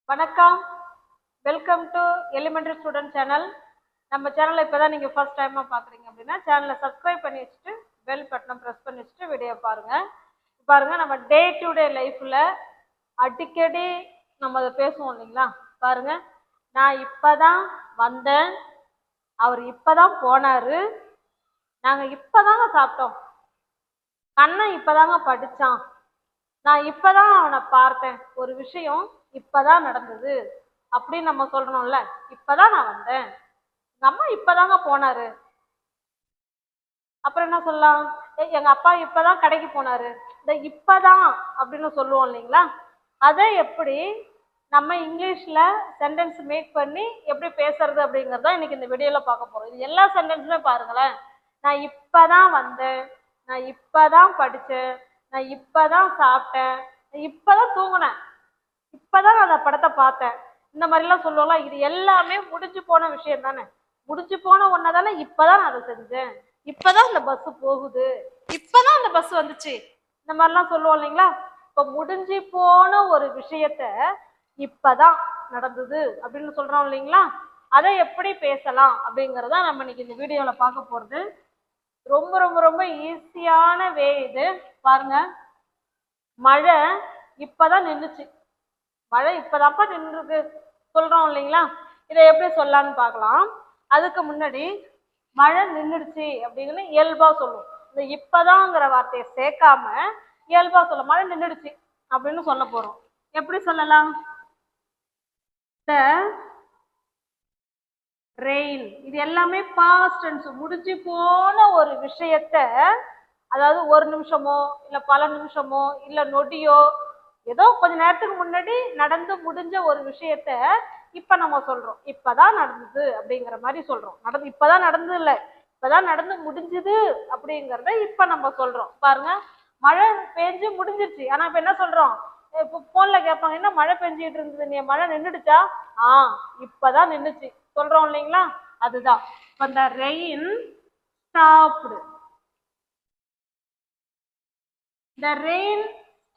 வணக்கம், welcome to elementary student channel. நம்ம சேனலை இப்போ தான் நீங்கள் ஃபர்ஸ்ட் டைமாக பார்க்குறீங்க அப்படின்னா சேனலை சப்ஸ்கிரைப் பண்ணி வச்சுட்டு பெல் பட்டனை ப்ரெஸ் பண்ணி வச்சுட்டு வீடியோ பாருங்கள். நம்ம டே டு டே லைஃப்பில் அடிக்கடி நம்ம அதை பேசுவோம் இல்லைங்களா? பாருங்கள், நான் இப்போ தான் வந்தேன், அவர் இப்போ தான் போனார், நாங்கள் இப்போ தாங்க சாப்பிட்டோம், கண்ணன் இப்போ தாங்க படித்தான், நான் இப்போ தான் அவனை பார்த்தேன், ஒரு விஷயம் இப்பதான் நடந்தது அப்படின்னு நம்ம சொல்றோம்ல. இப்பதான் நான் வந்தேன், எங்க அம்மா இப்பதாங்க போனாரு. அப்புறம் என்ன சொல்லலாம்? எங்க அப்பா இப்பதான் கடைக்கு போனாரு. இந்த இப்பதான் அப்படின்னு சொல்லுவோம் இல்லைங்களா? அதை எப்படி நம்ம இங்கிலீஷ்ல சென்டென்ஸ் மேக் பண்ணி எப்படி பேசுறது அப்படிங்கறத இன்னைக்கு இந்த வீடியோல பார்க்க போறோம். இது எல்லா சென்டென்ஸுமே பாருங்களேன். நான் இப்பதான் வந்தேன், நான் இப்பதான் படிச்சேன், நான் இப்பதான் சாப்பிட்டேன், இப்பதான் தூங்கினேன், இப்பதான் நான் அந்த படத்தை பார்த்தேன், இந்த மாதிரிலாம் சொல்லுவோம்ல. இது எல்லாமே முடிஞ்சு போன விஷயம் தானே. முடிஞ்சு போன ஒன்னதானே இப்பதான் நான் அதை செஞ்சேன், இப்பதான் அந்த பஸ் போகுது, இப்பதான் அந்த பஸ் வந்துச்சு, இந்த மாதிரிலாம் சொல்லுவோம் இல்லைங்களா? இப்ப முடிஞ்சு போன ஒரு விஷயத்த இப்பதான் நடந்தது அப்படின்னு சொல்றோம் இல்லைங்களா? அதை எப்படி பேசலாம் அப்படிங்கறத நம்ம இன்னைக்கு இந்த வீடியோல பார்க்க போறது. ரொம்ப ரொம்ப ரொம்ப ஈஸியான வே இது. பாருங்க, மழை இப்பதான் நின்றுச்சு, மழை இப்பதான்ப்பா நின்றுருக்கு சொல்றோம் இல்லைங்களா? இதை எப்படி சொல்லலான்னு பார்க்கலாம். அதுக்கு முன்னாடி மழை நின்றுடுச்சு அப்படின்னு இயல்பா சொல்லும். இந்த இப்பதாங்கிற வார்த்தையை சேர்க்காம இயல்பா சொல்ல, மழை நின்றுடுச்சு அப்படின்னு சொல்ல போறோம். எப்படி சொல்லலாம்? The rain. இது எல்லாமே பாஸ்ட் டென்ஸ், முடிஞ்சு போன ஒரு விஷயத்த, அதாவது ஒரு நிமிஷமோ இல்ல பல நிமிஷமோ இல்ல நொடியோ, ஏதோ கொஞ்ச நேரத்துக்கு முன்னாடி நடந்து முடிஞ்ச ஒரு விஷயத்த இப்ப நம்ம சொல்றோம் இப்பதான் நடந்தது அப்படிங்கிற மாதிரி சொல்றோம். இப்பதான் நடந்தது இல்ல, இப்பதான் நடந்து முடிஞ்சுது அப்படிங்கறத இப்ப நம்ம சொல்றோம். பாருங்க, மழை பெஞ்சு முடிஞ்சிருச்சு, ஆனா இப்ப என்ன சொல்றோம்? இப்ப போன்ல கேட்பாங்க, என்ன மழை பெஞ்சிட்டு இருந்தது, நீ மழை நின்றுடுச்சா? இப்பதான் நின்றுச்சு சொல்றோம் இல்லைங்களா? அதுதான் இந்த rain stopped. The rain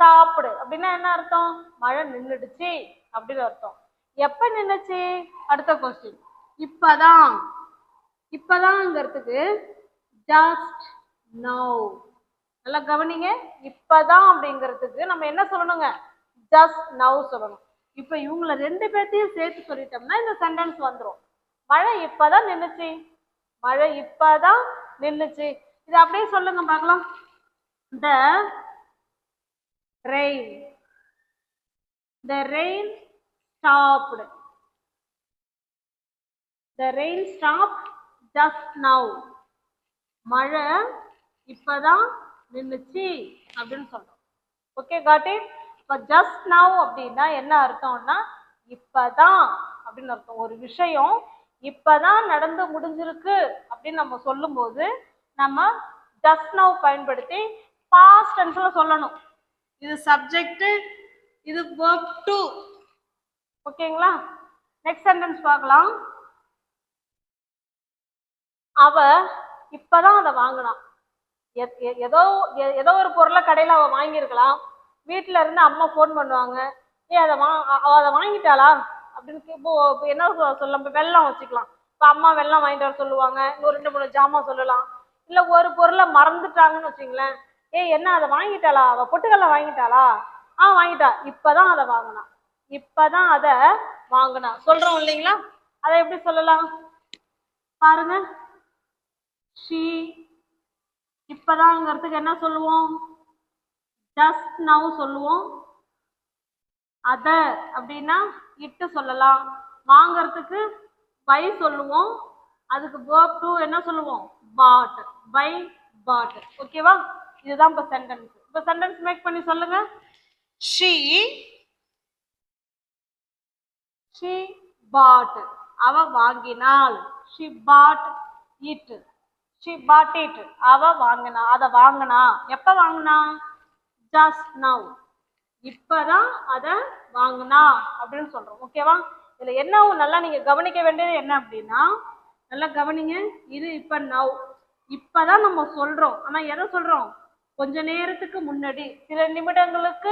stopped அப்படின்னா என்ன அர்த்தம்? மழை நின்றுடுச்சு அப்படின்னு அர்த்தம். எப்ப நின்றுச்சு? அடுத்த கொஸ்டின். இப்பதான், இப்பதான்ங்கிறதுக்கு just now. நல்லா கவனிங்க, இப்பதான் அப்படிங்கிறதுக்கு நம்ம என்ன சொல்லணுங்க? just now சொல்லணும். இப்ப இவங்களை ரெண்டு பேர்த்தையும் சேர்த்து சொல்லிட்டோம்னா இந்த சென்டென்ஸ் வந்துடும். மழை இப்பதான் நின்றுச்சு, மழை இப்பதான் நின்றுச்சு. இது அப்படியே சொல்லுங்க பார்க்கலாம். The rain, the rain stopped, the rain stopped just now. மழை இப்பதான் நின்னுச்சு அப்படின்னு சொல்றோம். Okay, got it? இப்ப ஜஸ்ட் நவ் அப்படின்னா என்ன அர்த்தம்னா இப்பதான் அப்படின்னு அர்த்தம். ஒரு விஷயம் இப்பதான் நடந்து முடிஞ்சிருக்கு அப்படின்னு நம்ம சொல்லும் போது நம்ம ஜஸ்ட் நவ் பயன்படுத்தி பாஸ்ட் டென்ஸ்ல சொல்லணும். இது சப்ஜெக்ட், இது verb to. ஓகேங்களா? நெக்ஸ்ட் சென்டென்ஸ் பார்க்கலாம். அவ இப்பதான் அதை வாங்கினான். ஏதோ ஒரு பொருளை கடையில அவ வாங்கியிருக்கலாம். வீட்டுல இருந்து அம்மா போன் பண்ணுவாங்க, அதை வாங்கிட்டாளா அப்படின்னு. இப்போ என்ன சொல்லலாம்? வெள்ளம் வச்சுக்கலாம். இப்ப அம்மா வெள்ளம் வாங்கிட்டு வர சொல்லுவாங்க, இன்னும் 2-3 ஜாமான் சொல்லலாம். இல்ல ஒரு பொருளை மறந்துட்டாங்கன்னு வச்சுங்களேன், என்ன அதை வாங்கிட்டாளா, அவ பொட்டுக்கல்ல வாங்கிட்டாளா? வாங்கிட்டா, இப்பதான் அதை வாங்கினா, இப்பதான் அதை வாங்கினா சொல்றோம் இல்லைங்களா? அதை எப்படி சொல்லலாம் பாருங்க. she, இப்பதாங்கிறதுக்கு என்ன சொல்லுவோம்? just now சொல்லுவோம். அதர் அப்படின்னா இட்டு சொல்லலாம். வாங்கிறதுக்கு பை சொல்லுவோம். அதுக்கு verb to என்ன சொல்லுவோம்? bought, by bought. ஓகேவா? இதுதான் இப்ப சென்டென்ஸ். இப்ப சென்டென்ஸ் மேக் பண்ணி சொல்லுங்க. she bought, அவ வாங்கினாள். she bought it, she bought it, அவ வாங்கினா, அத வாங்கினா. எப்ப வாங்கினா? just now, இப்பதான் அத வாங்கினா அப்படின்னு சொல்றோம். ஓகேவா? இதுல என்ன நல்லா நீங்க கவனிக்க வேண்டியது என்ன அப்படின்னா, நல்லா கவனிங்க. இது இப்ப நவ், இப்பதான் நம்ம சொல்றோம். ஆனா எதை சொல்றோம்? கொஞ்ச நேரத்துக்கு முன்னாடி, சில நிமிடங்களுக்கு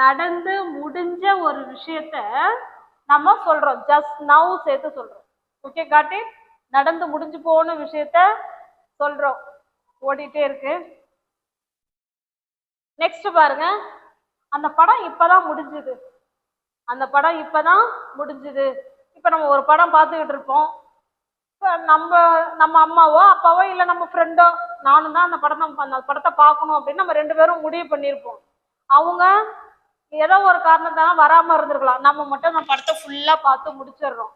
நடந்து முடிஞ்ச ஒரு விஷயத்த நம்ம சொல்றோம், ஜஸ்ட் நவ் சேர்த்து சொல்றோம். Okay, got it? நடந்து முடிஞ்சு போன விஷயத்த சொல்றோம். ஓடிட்டே இருக்கு. நெக்ஸ்ட் பாருங்க, அந்த படம் இப்பதான் முடிஞ்சுது. அந்த படம் இப்பதான் முடிஞ்சுது. இப்ப நம்ம ஒரு படம் பார்த்துக்கிட்டு இருப்போம். நம்ம நம்ம அம்மாவோ அப்பாவோ இல்லை நம்ம ஃப்ரெண்டோ நானும் தான் அந்த படத்தை பார்க்கணும் அப்படின்னு நம்ம 2 பேரும் முடிவு பண்ணியிருப்போம். அவங்க ஏதோ ஒரு காரணத்தால வராம இருந்திருக்கலாம். நம்ம மட்டும் அந்த படத்தை ஃபுல்லா பார்த்து முடிச்சிடுறோம்.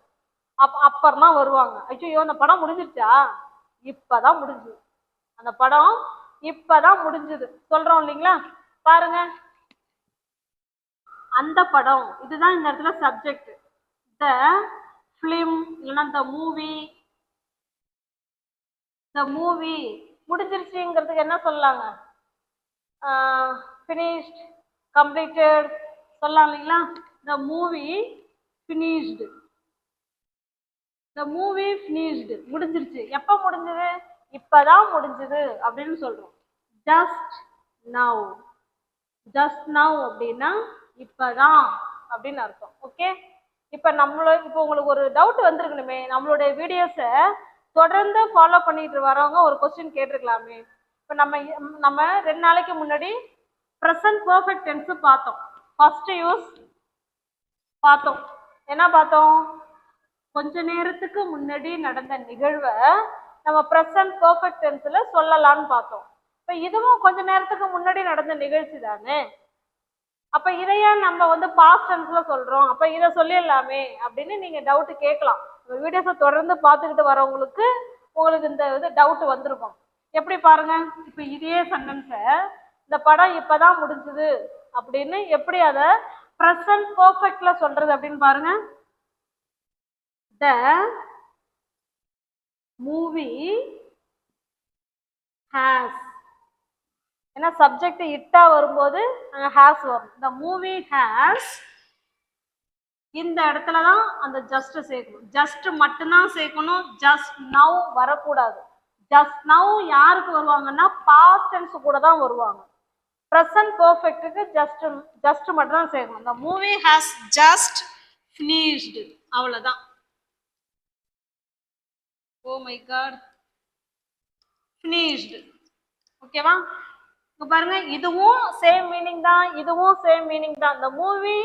அப்புறம் தான் வருவாங்க. ஐயோ அந்த படம் முடிஞ்சிருச்சா? இப்பதான் முடிஞ்சுது. அந்த படம் இப்பதான் முடிஞ்சுது சொல்றோம் இல்லைங்களா? பாருங்க, அந்த படம், இதுதான் இந்த இடத்துல சப்ஜெக்ட். த ஃபிலிம் இல்லைன்னா த மூவி முடிஞ்சிருச்சுங்கிறதுக்கு என்ன சொல்லலாங்க? ஃபினிஷ்ட், கம்ப்ளீட்டட் சொல்லலாம் இல்லைங்களா? The movie finished. The movie finished, முடிஞ்சிருச்சு. எப்போ முடிஞ்சது? இப்பதான் முடிஞ்சது அப்படின்னு சொல்றோம். Just now. ஜஸ்ட் நவ் அப்படின்னா இப்பதான் அப்படின்னு அர்த்தம். ஓகே, இப்போ உங்களுக்கு ஒரு டவுட் வந்திருக்கணுமே, நம்மளுடைய வீடியோஸை தொடர்ந்து ஃபாலோ பண்ணிட்டு வரவங்க ஒரு கொஸ்டின் கேட்டிருக்கலாமே. இப்போ நம்ம 2 நாளைக்கு முன்னாடி ப்ரெசன்ட் பர்ஃபெக்ட் டென்ஸ் பார்த்தோம். ஃபர்ஸ்ட் யூஸ் பார்த்தோம். என்ன பார்த்தோம்? கொஞ்ச நேரத்துக்கு முன்னாடி நடந்த நிகழ்வை நம்ம ப்ரெசன்ட் பர்ஃபெக்ட் டென்ஸ்ல சொல்லலாம்னு பார்த்தோம். இப்போ இதுவும் கொஞ்ச நேரத்துக்கு முன்னாடி நடந்த நிகழ்ச்சி தானே. அப்ப இதையா நம்ம பாஸ்ட் டென்ஸ்ல சொல்றோம், அப்ப இதை சொல்லிடலாமே அப்படின்னு நீங்க டவுட் கேட்கலாம். வீடியோஸை தொடர்ந்து பார்த்துக்கிட்டு வரவங்களுக்கு இந்த டவுட் வந்திருக்கும். எப்படி பாருங்க, இப்ப இதே சென்டென்ஸை இந்த படம் இப்பதான் முடிஞ்சது அப்படின்னு எப்படி அதை ப்ரெசன்ட் பர்ஃபெக்ட்ல சொல்றது அப்படின்னு பாருங்க. த மூவி ஹேஸ், ஏன்னா சப்ஜெக்ட் இட்டா வரும்போது ஹேஸ் வரும். த மூவி ஹேஸ், இந்த இடத்துல தான் அந்த ஜஸ்ட் சேர்க்கணும். ஜஸ்ட் மட்டும்தான் சேர்க்கணும், ஜஸ்ட் நவ் வரக்கூடாது. ஜஸ்ட் நவ் யாருக்கு வருவாங்கன்னா பாஸ்ட் டென்ஸ் கூட தான் வருவாங்க. ப்ரெசன்ட் பர்ஃபெக்ட்டுக்கு ஜஸ்ட் மட்டும் தான் சேர்க்கணும். The movie has just finished, அவ்வளோதான். Oh my god, finished. ஓகேவா? பாருங்க, இதுவும் சேம் மீனிங் தான், இதுவும் சேம் மீனிங் தான். இந்த மூவி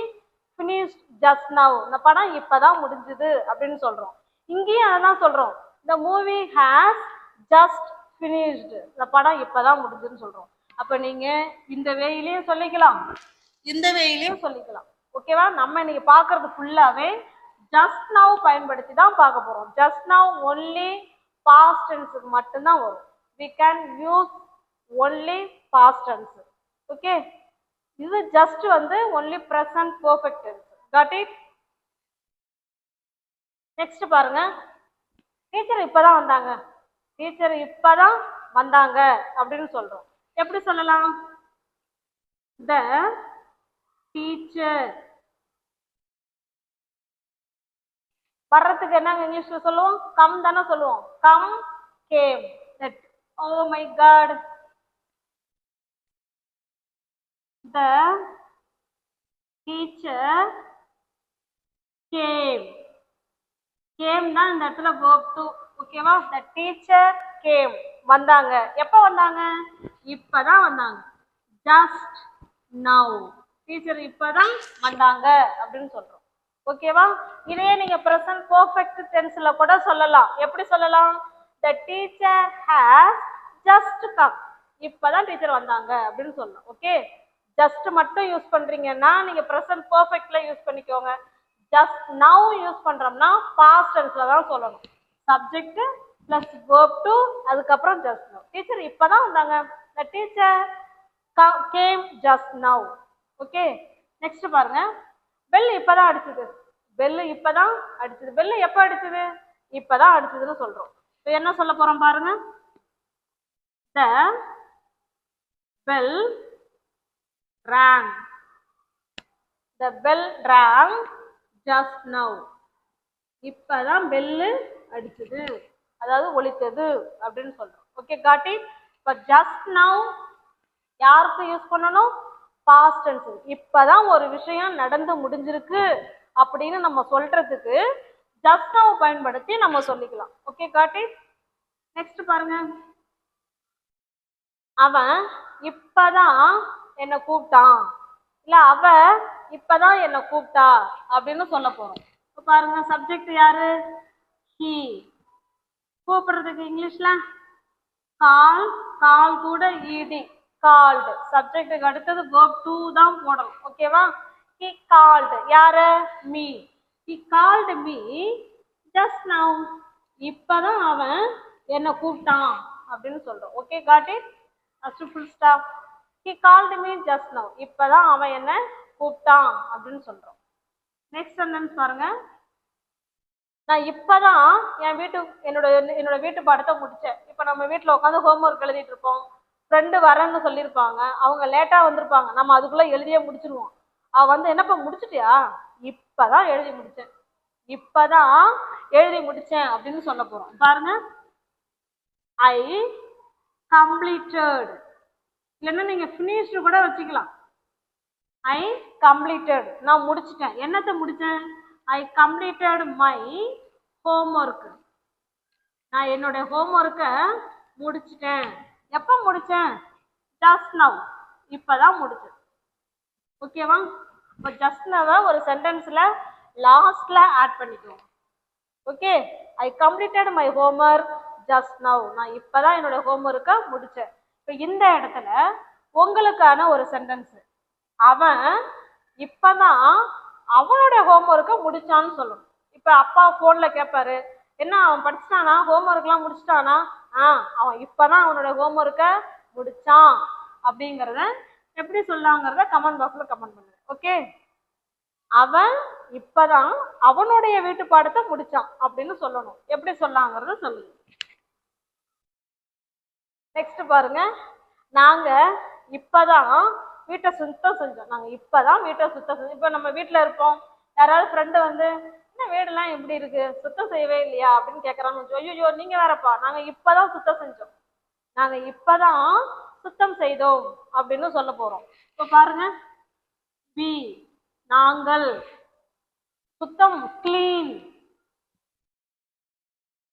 ஃபினிஷ்ட் ஜஸ்ட் நவ், இந்த படம் இப்பதான் முடிஞ்சது அப்படின்னு சொல்றோம். இங்கேயும் அதான் சொல்றோம், இந்த மூவி ஹேஸ் ஜஸ்ட் ஃபினிஷ்டு, இந்த படம் இப்பதான் முடிஞ்சுன்னு சொல்றோம். அப்ப நீங்க இந்த வேயிலையும் சொல்லிக்கலாம், இந்த வேயிலையும் சொல்லிக்கலாம். ஓகேவா? நம்ம இன்னைக்கு பார்க்கறது ஃபுல்லாவே ஜஸ்ட் நவ் பயன்படுத்தி தான் பார்க்க போறோம். ஜஸ்ட் நவ் ஒன்லி பாஸ்ட் டென்ஸுக்கு மட்டும்தான் வரும். we can use only past tense. Okay, இது just only present perfect tense. Got it? next பாருங்க, டீச்சர் இப்பதான் வந்தாங்க, டீச்சர் இப்பதான் வந்தாங்க அப்படின்னு சொல்றோம். எப்படி சொல்லலாம்? the teacher. வர்றதுக்கு என்ன இங்கிலீஷ்ல சொல்லுவோம்? கம் தானே சொல்லுவோம். Come, game. Oh my god, the teacher came. Came தான் இந்த இடத்துல verb to. ஓகேவா? the teacher came, வந்தாங்க. எப்போ வந்தாங்க? இப்பதான் வந்தாங்க. just now, டீச்சர் இப்பதான் வந்தாங்க அப்படின்னு சொல்றோம். ஓகேவா? இதையே நீங்க present perfect tenseல கூட சொல்லலாம். எப்படி சொல்லலாம்? the teacher has just come, இப்பதான் டீச்சர் வந்தாங்க அப்படின்னு சொல்லலாம். ஓகே, ஜஸ்ட் மட்டும் யூஸ் பண்றீங்கன்னா நீங்க பிரசன்ட் பர்ஃபெக்ட்ல யூஸ் பண்ணிக்கோங்க. ஜஸ்ட் நவ் யூஸ் பண்றோம்னா பாஸ்ட் டென்ஸ்ல தான் சொல்லணும். சப்ஜெக்ட் பிளஸ் வெர்ப் டு, அதுக்கப்புறம் ஜஸ்ட் நவ். டீச்சர் இப்பதான் வந்தாங்க, the teacher came just now. Okay, next பாருங்க, பெல் இப்பதான் அடிச்சது. பெல் இப்பதான் அடிச்சது. பெல் எப்ப அடிச்சது? இப்பதான் அடிச்சதுன்னு சொல்றோம். இப்போ என்ன சொல்ல போறோம் பாருங்க. the bell rang. the bell rang just now. இப்பதான் பெல்லு அடிச்சது, அதாவது ஒலித்தது அப்படின்னு சொல்றோம். Okay, got it? இப்போ ஜஸ்ட் நவ் யாருக்கு யூஸ் பண்ணணும்? Past tense. இப்பதான் ஒரு விஷயம் நடந்து முடிஞ்சிருக்கு அப்படின்னு நம்ம சொல்றதுக்கு just now பயன்படுத்தி நம்ம சொல்லிக்கலாம். Okay, got it. நெக்ஸ்ட் பாருங்க. அவன் இப்பதான் என்ன கூப்பிட்டான், இல்ல அவ இப்பதான் என்ன கூப்பிட்டா அப்படின்னு சொல்ல போறோம். பாருங்க, சப்ஜெக்ட் யாரு? he. கூப்பிடுறதுக்கு இங்கிலீஷ்ல கால், கால் கூட ed, கால்டு. சப்ஜெக்ட்டுக்கு அடுத்தது verb to தான் போடணும். ஓகேவா? he called யாரு? me. he called me just now. இப்பதான் அவன் என்ன கூப்பிட்டான் அப்படின்னு சொல்றோம். Okay, got it? full stop. he called me just now. இப்பதான் அவன் என்ன கூப்பிட்டான் அப்படின்னு சொல்றோம். நெக்ஸ்ட் சென்டென்ஸ் பாருங்க. நான் இப்பதான் என்னோட வீட்டு பாடத்தை முடிச்சேன். இப்ப நம்ம வீட்டுல உட்காந்து ஹோம்ஒர்க் எழுதிட்டு இருப்போம். ஃப்ரெண்டு வரேன்னு சொல்லியிருப்பாங்க, அவங்க லேட்டா வந்திருப்பாங்க, நம்ம அதுக்குள்ள எழுதியே முடிச்சிருவோம். அவ வந்து என்னப்பா முடிச்சிட்டியா? இப்பதான் எழுதி முடிச்சேன், இப்பதான் எழுதி முடிச்சேன் அப்படின்னு சொல்ல போறோம். பாருங்க, ஐ கம்ப்ளீட்டட், இல்லைன்னா நீங்க ஃபினிஷ்டு கூட வச்சுக்கலாம். ஐ கம்ப்ளீட்டட், நான் முடிச்சிட்டேன். என்னத்தை முடிச்சேன்? I completed my homework. நான் என்னோட ஹோம்ஒர்க்கை முடிச்சிட்டேன். எப்போ முடிச்சேன்? ஜஸ்ட் நவ், இப்பதான் முடிச்சேன். ஓகேவா? இப்போ ஜஸ்ட் நவ ஒரு சென்டென்ஸ்ல லாஸ்ட்ல ஆட் பண்ணிக்குவோம். Okay, I completed my homework just now. நான் இப்பதான் என்னோட ஹோம்ஒர்க்கை முடிச்சேன். இப்போ இந்த இடத்துல உங்களுக்கான ஒரு சென்டென்ஸ், அவன் இப்பதான் அவனோட ஹோம்ஒர்க்கை முடிச்சான்னு சொல்லணும். இப்போ அப்பா போன்ல கேட்பாரு, என்ன அவன் படிச்சிட்டானா, ஹோம்ஒர்க்லாம் முடிச்சிட்டானா? அவன் இப்பதான் அவனோட ஹோம்ஒர்க்கை முடிச்சான் அப்படிங்கிறத எப்படி சொல்லாங்கிறத கமெண்ட் பாக்ஸ்ல கமெண்ட் பண்ணுங்க. ஓகே, அவன் இப்பதான் அவனுடைய வீட்டு பாடத்தை முடிச்சான் அப்படின்னு சொல்லணும். எப்படி சொல்லாங்கிறத சொல்லுங்க. நெக்ஸ்ட் பாருங்க, நாங்க இப்பதான் வீட்டை சுத்தம் செஞ்சோம். நாங்க இப்பதான் வீட்டை சுத்தம் செஞ்சோம். இப்ப நம்ம வீட்டுல இருப்போம், யாராவது ஃப்ரெண்டு வந்து என்ன வீடெல்லாம் எப்படி இருக்கு, சுத்தம் செய்யவே இல்லையா அப்படின்னு கேட்கறான்னு. ஐயோ நீங்க வேறப்பா, நாங்க இப்பதான் சுத்தம் செஞ்சோம், நாங்க இப்பதான் சுத்தம் செய்தோம் அப்படின்னு சொல்ல போறோம். இப்ப பாருங்க, we, நாங்கள், சுத்தம் கிளீன்,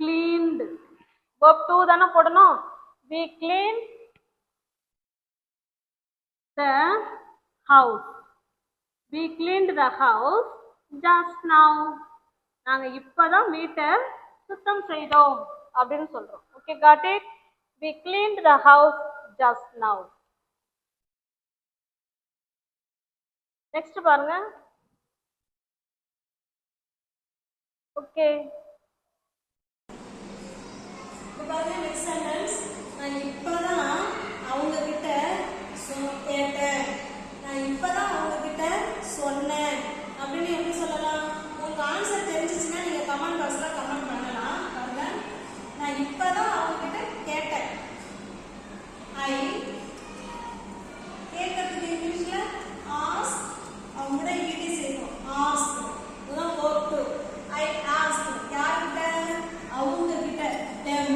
கிளீன்டு, verb to தானே போடணும். we cleaned the house. we cleaned the house just now. நாங்க இப்பதான் வீட்டை சுத்தம் செய்தோம் அப்படின்னு சொல்றோம். Okay, got it? we cleaned the house just now. Next பாருங்க. ஓகே, பாருங்க நெக்ஸ்ட் சென்டென்ஸ். நான் இப்பதான் அவங்க கிட்ட கேட்டேன், நான் இப்பதான் அவங்க கிட்ட சொன்னேன் அப்படின்னு எப்படி சொல்லலாம்? உங்க ஆன்சர் தெரிஞ்சிச்சுன்னா நீங்க கமெண்ட் பாக்ஸ்ல கமெண்ட் பண்ணலாம். பாருங்க, நான் இப்பதான் அவங்க கிட்ட கேட்டேன். ஐ கேட்கறதுக்கு இங்கிலீஷ்ல ஆஸ்க், அவங்க கூட ஈடி செய்யணும். ஆஸ்க் இதுதான் verb to. ஐ ஆஸ்க் யார்கிட்ட? அவங்க கிட்ட, them.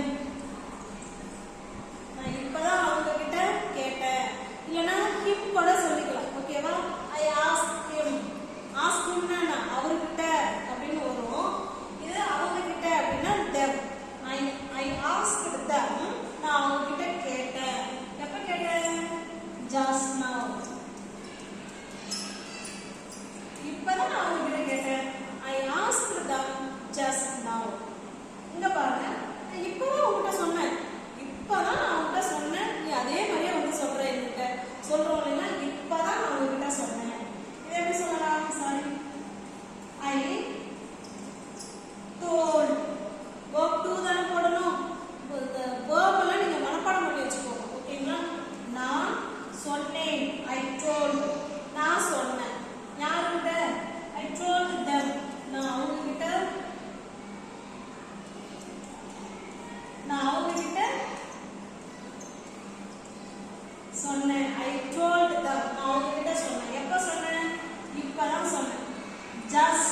நான் இப்பதான் அவங்க கிட்ட கேட்டேன். இல்லைன்னா him கூட சொல்லிக்கலாம். ஓகேவா? I ask him. ஆஸ்க் himனா அவர்கிட்ட அப்படின்னு வரும். இது அவங்க கிட்ட அப்படின்னா them. ஐ ஆஸ்க் them, நான் அவங்க கிட்ட கேட்டேன். எப்ப கேட்டேன்? just now. இப்பதான் நான் அவங்க கிட்ட கேட்டேன். I ask them just now. இங்க பாருங்க, இப்பதான் உங்ககிட்ட சொன்னேன், இப்பதான் நான் உங்ககிட்ட சொன்னேன், நீ அதே மாதிரியே வந்து சொல்ற என்கிட்ட சொல்றோம் இல்லைன்னா, இப்பதான் நான் உங்ககிட்ட சொன்னேன். இதை எப்படி சொல்லலாம்? Sorry, I told. verb to தானே போடணும். இந்த verb எல்லாம் நீங்க மனப்பாடம் பண்ணி வச்சுக்கோங்க. ஓகேங்களா? நான் சொன்னேன், ஐ told. நான் சொன்னேன் யாருக்கிட்ட? ஐ told them. நான் அவங்க கிட்ட சொன்னேன். ஐ told them. நான் அவங்க கிட்ட சொன்னேன். எப்ப சொன்னேன்? இப்பதான் சொன்னேன். just